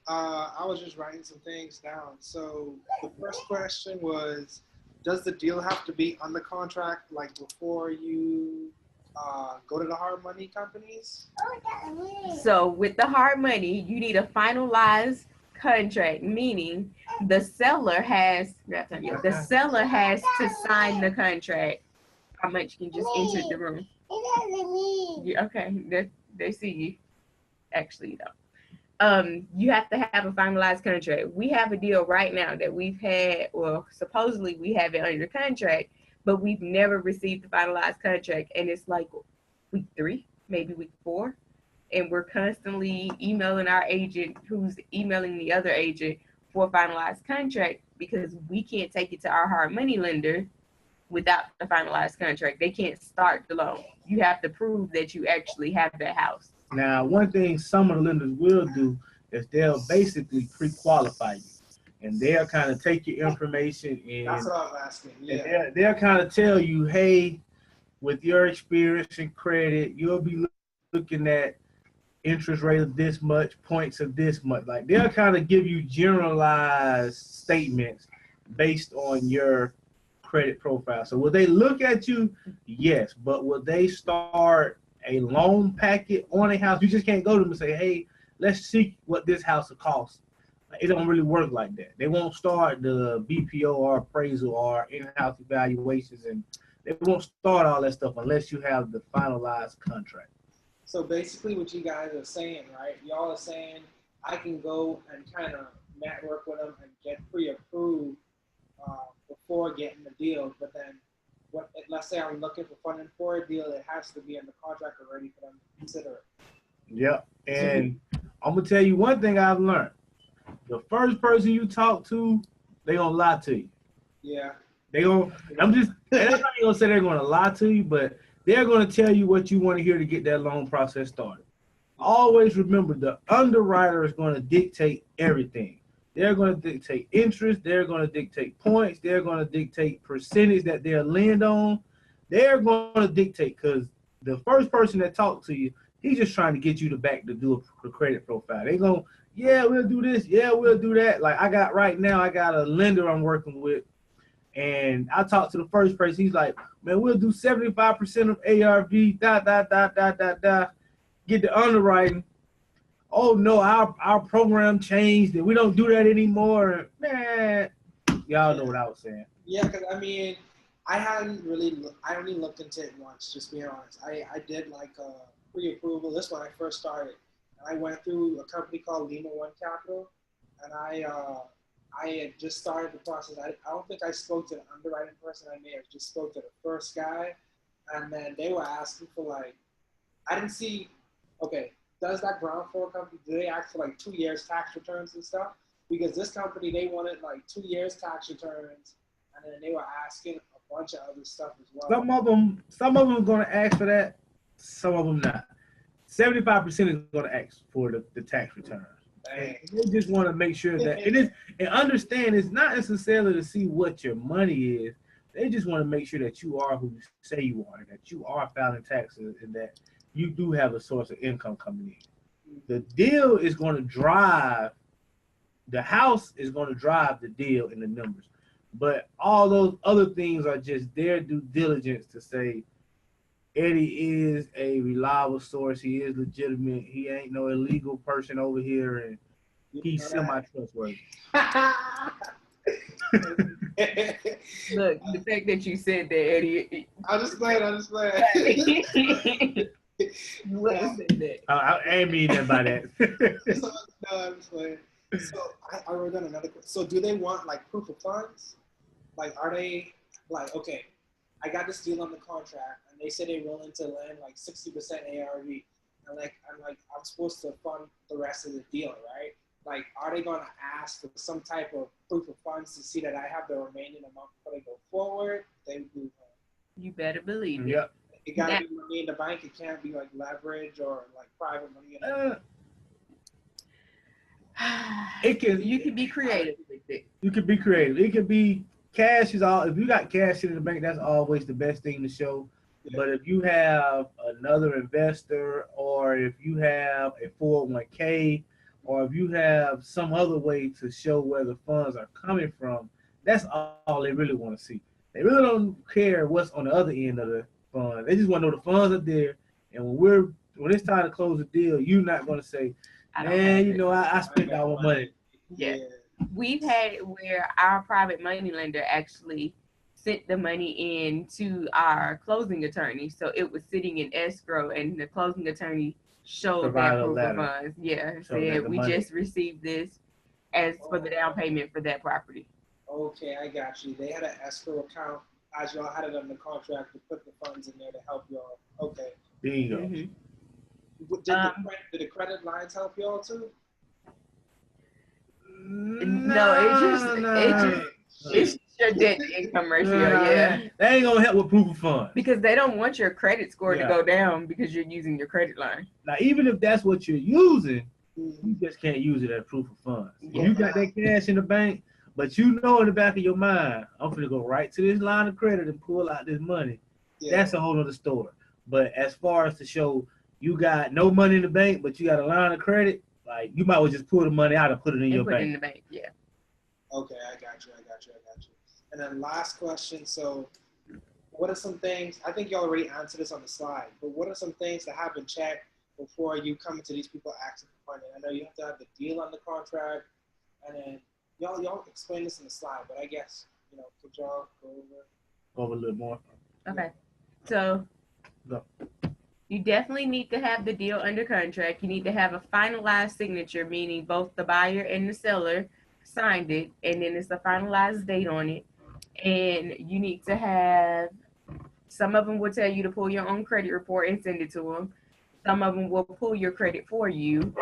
I was just writing some things down. So the first question was, does the deal have to be on the contract like before you go to the hard money companies? So with the hard money, you need a finalized contract, meaning the seller has to sign the contract. How much can just enter the room? Yeah, okay, they see you. Actually, though, you have to have a finalized contract. We have a deal right now that we've had, or supposedly we have it under contract, but we've never received the finalized contract, and it's like week 3, maybe week 4, and we're constantly emailing our agent, who's emailing the other agent for a finalized contract, because we can't take it to our hard money lender without the finalized contract. They can't start the loan. You have to prove that you actually have that house. Now, one thing some of the lenders will do is they'll basically pre-qualify you, and they'll kind of take your information and That's what I was asking. Yeah. and they'll kind of tell you, hey, with your experience and credit, you'll be looking at interest rate of this much, points of this much. Like, they'll kind of give you generalized statements, based on your credit profile. So will they look at you? Yes, but will they start a loan packet on a house? You just can't go to them and say, hey, let's see what this house will cost. It don't really work like that. They won't start the BPO or appraisal or in-house evaluations, and they won't start all that stuff unless you have the finalized contract. So basically, what you guys are saying, right? Y'all are saying I can go and kind of network with them and get pre-approved before getting the deal. But then, let's say I'm looking for funding for a deal, it has to be in the contract already for them to consider it. Yep. And I'm gonna tell you one thing I've learned. The first person you talk to, they gonna lie to you. Yeah. And I'm not even gonna say they're gonna lie to you, but they're gonna tell you what you want to hear to get that loan process started. Always remember, the underwriter is gonna dictate everything. They're gonna dictate interest. They're gonna dictate points. They're gonna dictate percentage that they'll lend on. They're gonna dictate, because the first person that talks to you, he's just trying to get you to back to do a credit profile. They gonna, yeah, we'll do this. Yeah, we'll do that. Like I got a lender I'm working with, and I talked to the first person. He's like, man, we'll do 75% of ARV, get the underwriting. Oh no, our program changed and we don't do that anymore. Man, y'all know what I was saying. Yeah, because I mean, I only looked into it once, just being honest. I did like a pre-approval. This when I first started. And I went through a company called Lima One Capital, and I had just started the process. I don't think I spoke to the underwriting person. I may have just spoke to the first guy, and then they were asking for like, I didn't see, okay, does that ground floor company, do they ask for like 2 years tax returns and stuff? Because this company, they wanted like 2 years tax returns, and then they were asking a bunch of other stuff as well. Some of them are going to ask for that. Some of them not. 75% is going to ask for the tax returns. And they just want to make sure that it is, and understand it's not necessarily to see what your money is. They just want to make sure that you are who you say you are, that you are filing taxes, and that you do have a source of income coming in. The deal is going to drive, the house is going to drive the deal in the numbers. But all those other things are just their due diligence to say, Eddie is a reliable source. He is legitimate. He ain't no illegal person over here, and he's semi-trustworthy. Look, the fact that you said that, Eddie. I'm just playing. You wouldn't have said that. I ain't mean that by that. No, I'm just playing. So I wrote down another question. So do they want like proof of funds? Like, are they like, okay, I got this deal on the contract, and they say they're willing to lend like 60% ARV, and I'm supposed to fund the rest of the deal, right? Like, are they gonna ask for some type of proof of funds to see that I have the remaining amount before they go forward? They do. You better believe it. Yep. It gotta be money in the bank. It can't be like leverage or like private money. You can be creative with it. You can be creative. It could be cash is all. If you got cash in the bank, that's always the best thing to show. Yeah. But if you have another investor, or if you have a 401k, or if you have some other way to show where the funds are coming from, that's all they really want to see. They really don't care what's on the other end of the fund. They just want to know the funds are there. And when it's time to close the deal, you're not going to say, man, you know, I spent all my money. Yeah. We've had it where our private money lender actually sent the money in to our closing attorney. So it was sitting in escrow, and the closing attorney showed that proof of funds. Yeah, said we just received this as for the down payment for that property. Okay, I got you. They had an escrow account as y'all had it on the contract to put the funds in there to help y'all. Okay. There you go. Mm-hmm. Did the credit lines help y'all too? No, it's your debt to income ratio. Yeah, that ain't gonna help with proof of funds, because they don't want your credit score to go down because you're using your credit line. Now, even if that's what you're using, you just can't use it as proof of funds. Yeah. You got that cash in the bank, but you know in the back of your mind, I'm gonna go right to this line of credit and pull out this money. Yeah. That's a whole other story. But as far as to show you got no money in the bank, but you got a line of credit, like, you might well just pull the money out and put it in your bank. Put it in the bank, yeah. Okay, I got you. And then last question. So, what are some things? I think you already answered this on the slide, but what are some things to have in check before you come into these people asking for funding? I know you have to have the deal on the contract, and then y'all explain this in the slide, but I guess could y'all go over? Go a little more. Okay. So Go. you definitely need to have the deal under contract. You need to have a finalized signature, meaning both the buyer and the seller signed it, and then it's a finalized date on it. And you need to have, some of them will tell you to pull your own credit report and send it to them. Some of them will pull your credit for you.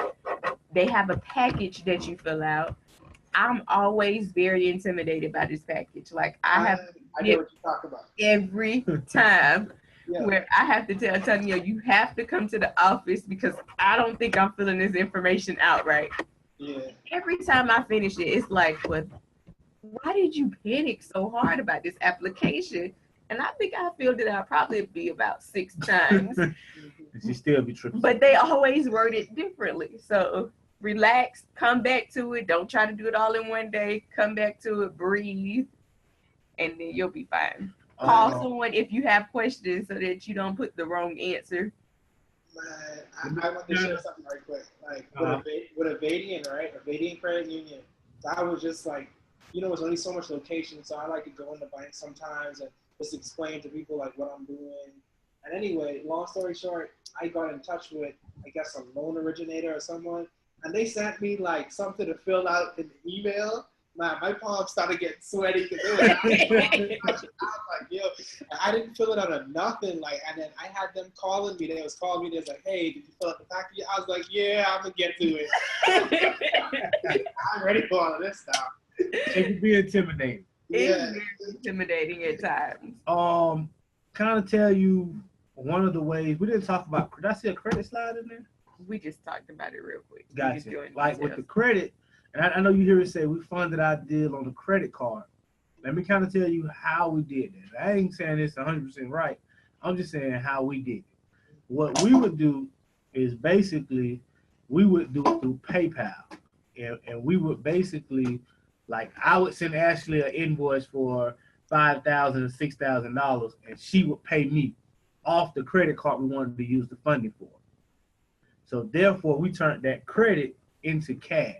They have a package that you fill out. I'm always very intimidated by this package. Like I have I know what you're talking about. every time Yeah. where I have to tell Antonio, you have to come to the office because I don't think I'm filling this information out right. Yeah. Every time I finish it, it's like, well, why did you panic so hard about this application? And I think I filled it out probably about 6 times. She still be tripping. But they always word it differently. So relax, come back to it. Don't try to do it all in one day. Come back to it, breathe, and then you'll be fine. Call someone if you have questions so that you don't put the wrong answer. Man, I want to share something right quick. Like with Avadian, right? Avadian Credit Union. That was just like, there's only so much location, so I like to go in the bank sometimes and just explain to people like what I'm doing. And anyway, long story short, I got in touch with, I guess, a loan originator or someone, and they sent me like something to fill out in the email. Man, my palms started getting sweaty to do it. I was like, yo, I didn't fill it out of nothing. Like, and then I had them calling me. They was calling me. They was like, hey, did you fill out the package? I was like, yeah, I'm gonna get to it. I'm ready for all of this stuff. It can be intimidating. It's very intimidating at times. Kind of tell you one of the ways we didn't talk about. Could I see a credit slide in there? We just talked about it real quick. Gotcha. Like with the credit, and I know you hear it say we funded our deal on the credit card. Let me kind of tell you how we did that. I ain't saying it's 100% right. I'm just saying how we did it. What we would do is basically we would do it through PayPal, and we would basically, like, I would send Ashley an invoice for $5,000 or $6,000, and she would pay me off the credit card we wanted to use the funding for. So therefore, we turned that credit into cash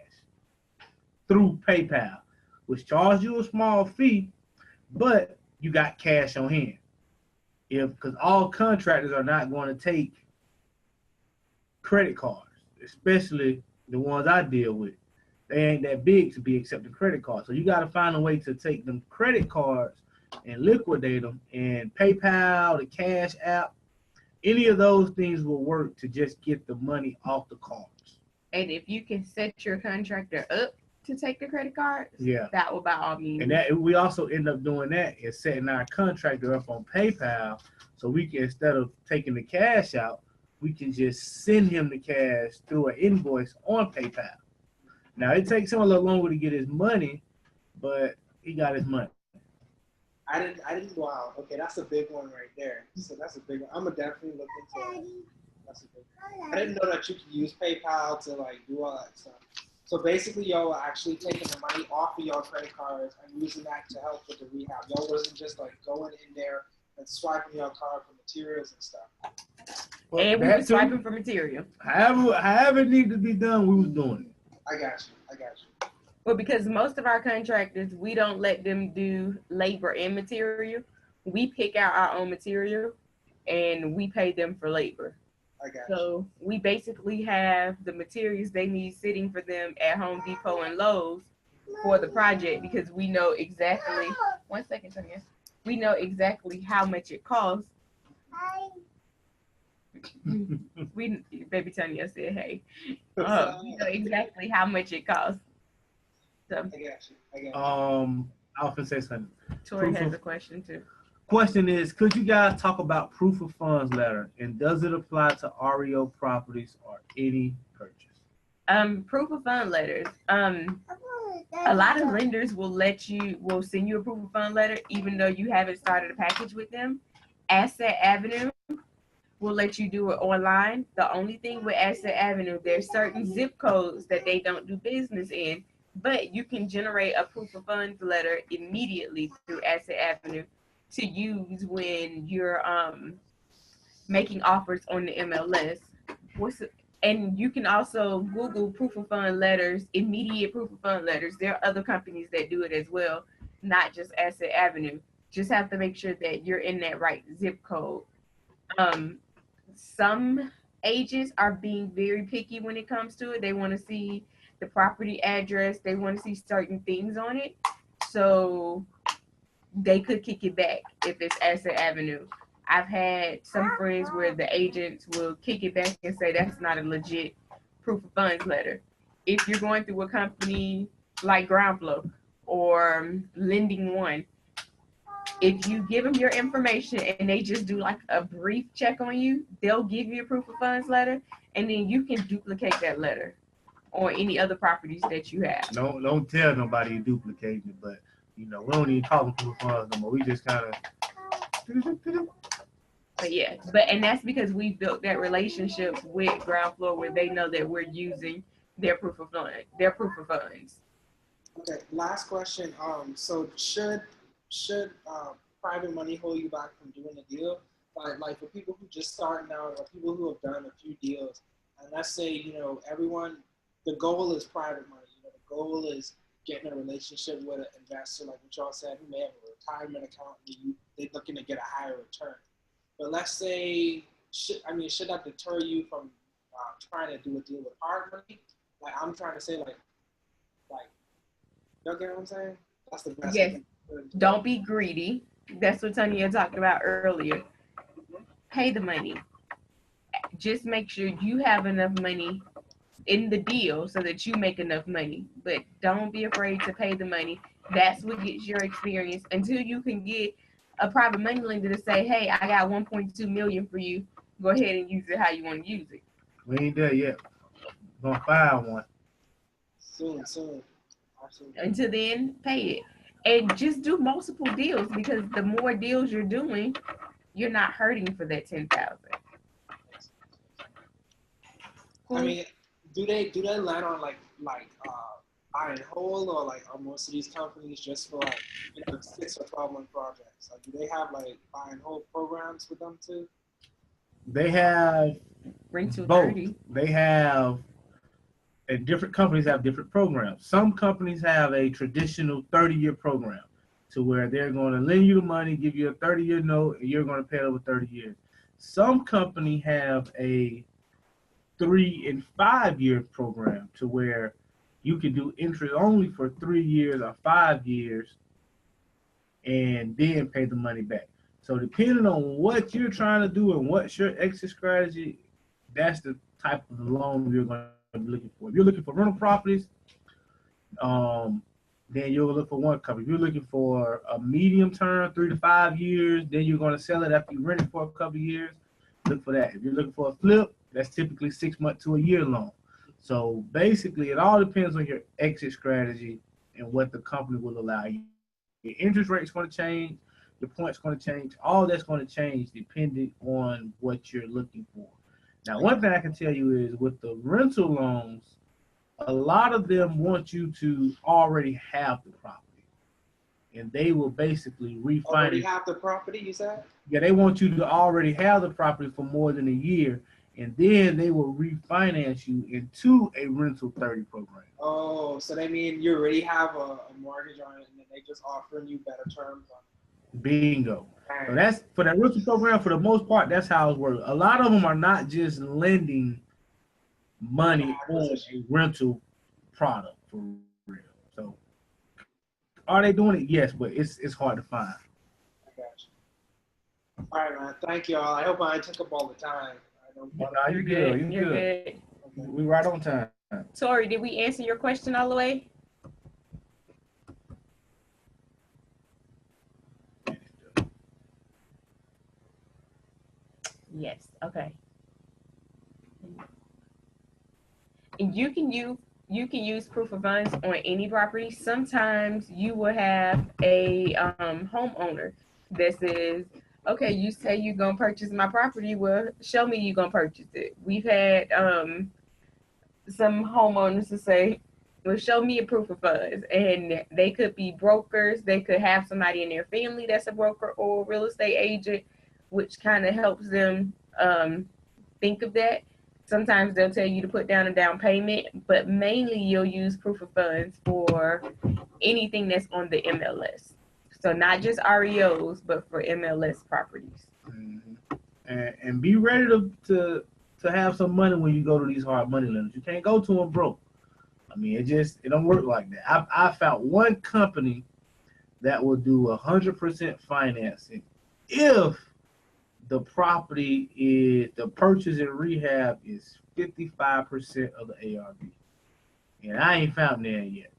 through PayPal, which charged you a small fee, but you got cash on hand. Because all contractors are not going to take credit cards, especially the ones I deal with. They ain't that big to be accepting credit cards. So you got to find a way to take them credit cards and liquidate them. And PayPal, the Cash App, any of those things will work to just get the money off the cards. And if you can set your contractor up to take the credit cards, yeah, that will by all means. And that we also end up doing that is setting our contractor up on PayPal, so we can, instead of taking the cash out, we can just send him the cash through an invoice on PayPal. Now it takes him a little longer to get his money, but he got his money. I didn't. Wow. Okay, that's a big one right there. So that's a big one. I'm gonna definitely look into it. That's a big one. I didn't know that you could use PayPal to like do all that stuff. So basically, y'all are actually taking the money off of your credit cards and using that to help with the rehab. Y'all wasn't just like going in there and swiping your card for materials and stuff. Well, and we were swiping for material. However it needed to be done, we was doing it. I got you. Well, because most of our contractors, we don't let them do labor and material. We pick out our own material and we pay them for labor. So we basically have the materials they need sitting for them at Home Depot and Lowe's for the project, because we know exactly, one second, Tanya. We know exactly how much it costs. Baby Tanya said, hey. We know exactly how much it costs. So, I got you. I often say something. Tori has a question too. Question is, could you guys talk about proof of funds letter, and does it apply to REO properties or any purchase? Proof of fund letters. A lot of lenders will send you a proof of fund letter even though you haven't started a package with them. Asset Avenue will let you do it online. The only thing with Asset Avenue, there's certain zip codes that they don't do business in, but you can generate a proof of funds letter immediately through Asset Avenue to use when you're making offers on the MLS. And you can also Google proof of fund letters, immediate proof of fund letters. There are other companies that do it as well, not just Asset Avenue. Just have to make sure that you're in that right zip code. Um, some agents are being very picky when it comes to it. They want to see the property address, they want to see certain things on it. So they could kick it back if it's Asset Avenue. I've had some friends where the agents will kick it back and say that's not a legit proof of funds letter. If you're going through a company like Ground Flow or Lending One, if you give them your information and they just do like a brief check on you, they'll give you a proof of funds letter, and then you can duplicate that letter on any other properties that you have. Don't tell nobody you duplicating it, but we don't even call them proof of funds no more. We just kind of. But yeah, and that's because we built that relationship with Ground Floor where they know that we're using their proof of funds. Okay, last question. So should private money hold you back from doing a deal? Like for people who just starting out or people who have done a few deals, and let's say everyone, the goal is private money. The goal is getting a relationship with an investor, like what y'all said, who may have a retirement account, and they're looking to get a higher return. But let's say, should that deter you from trying to do a deal with hard money? Like I'm trying to say, like, you get what I'm saying? That's the best. Yes. Don't be greedy. That's what Tanya talked about earlier. Pay the money. Just make sure you have enough money in the deal so that you make enough money. But don't be afraid to pay the money. That's what gets your experience until you can get a private money lender to say, hey, I got 1.2 million for you. Go ahead and use it how you want to use it. We ain't there yet. We're gonna find one. Soon. Absolutely. Until then, pay it. And just do multiple deals because the more deals you're doing, you're not hurting for that 10,000. I mean, do they land on like buy and hold, or like are most of these companies just for like 6 or 12-month projects? Like, do they have like buy and hold programs for them too? They have Ring to both. 30. They have, and different companies have different programs. Some companies have a traditional 30-year program to where they're going to lend you the money, give you a 30-year note, and you're going to pay it over 30 years. Some companies have a 3 and 5 year program to where you can do interest only for 3 years or 5 years and then pay the money back. So depending on what you're trying to do and what's your exit strategy, that's the type of loan you're going to be looking for. If you're looking for rental properties, then you'll look for one company. If you're looking for a medium term, 3 to 5 years, then you're going to sell it after you rent it for a couple of years. Look for that. If you're looking for a flip, that's typically 6 months to a year loan. So basically, it all depends on your exit strategy and what the company will allow you. Your interest rate's going to change. Your points going to change. All that's going to change depending on what you're looking for. Now, one thing I can tell you is with the rental loans, a lot of them want you to already have the property, and they will basically refinance. Already have the property, you said? Yeah, they want you to already have the property for more than a year, and then they will refinance you into a rental 30 program. Oh, so they mean you already have a mortgage on it, and then they just offering you better terms on it. Bingo. So that's for that rental program. For the most part, that's how it works. A lot of them are not just lending money on a rental product for real. So are they doing it? Yes, but it's hard to find. I got you. All right, man. Thank you all. I hope I took up all the time. You're good. You're good. Okay. We right on time. Tori, did we answer your question all the way? Yes. Okay. And you can use proof of funds on any property. Sometimes you will have a homeowner that says, okay, you say you're gonna purchase my property. Well, show me you're gonna purchase it. We've had some homeowners to say, Well, show me a proof of funds. And they could be brokers. They could have somebody in their family that's a broker or a real estate agent, which kind of helps them think of that. Sometimes they'll tell you to put down a down payment, but mainly you'll use proof of funds for anything that's on the MLS. So not just REOs, but for MLS properties. Mhm. And be ready to have some money when you go to these hard money lenders. You can't go to them broke. I mean, it don't work like that. I found one company that will do 100% financing if the purchase and rehab is 55% of the ARV. And I ain't found there yet.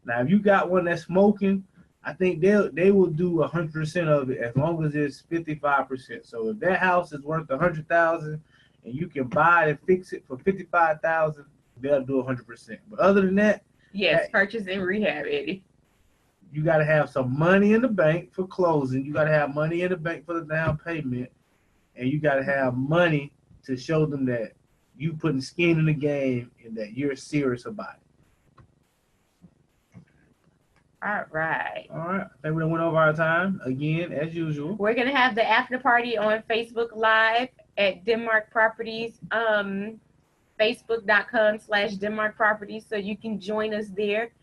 Now, if you got one that's smoking, I think they will do 100% of it as long as it's 55%. So if that house is worth 100,000 and you can buy it and fix it for 55,000, they'll do 100%. But other than that, Yes, purchase and rehab, Eddie. you got to have some money in the bank for closing. You got to have money in the bank for the down payment, and you got to have money to show them that you putting skin in the game and that you're serious about it. All right. All right. I think we went over our time again, as usual. We're going to have the after party on Facebook Live at Denmark Properties, Facebook.com/Denmark Properties. So you can join us there.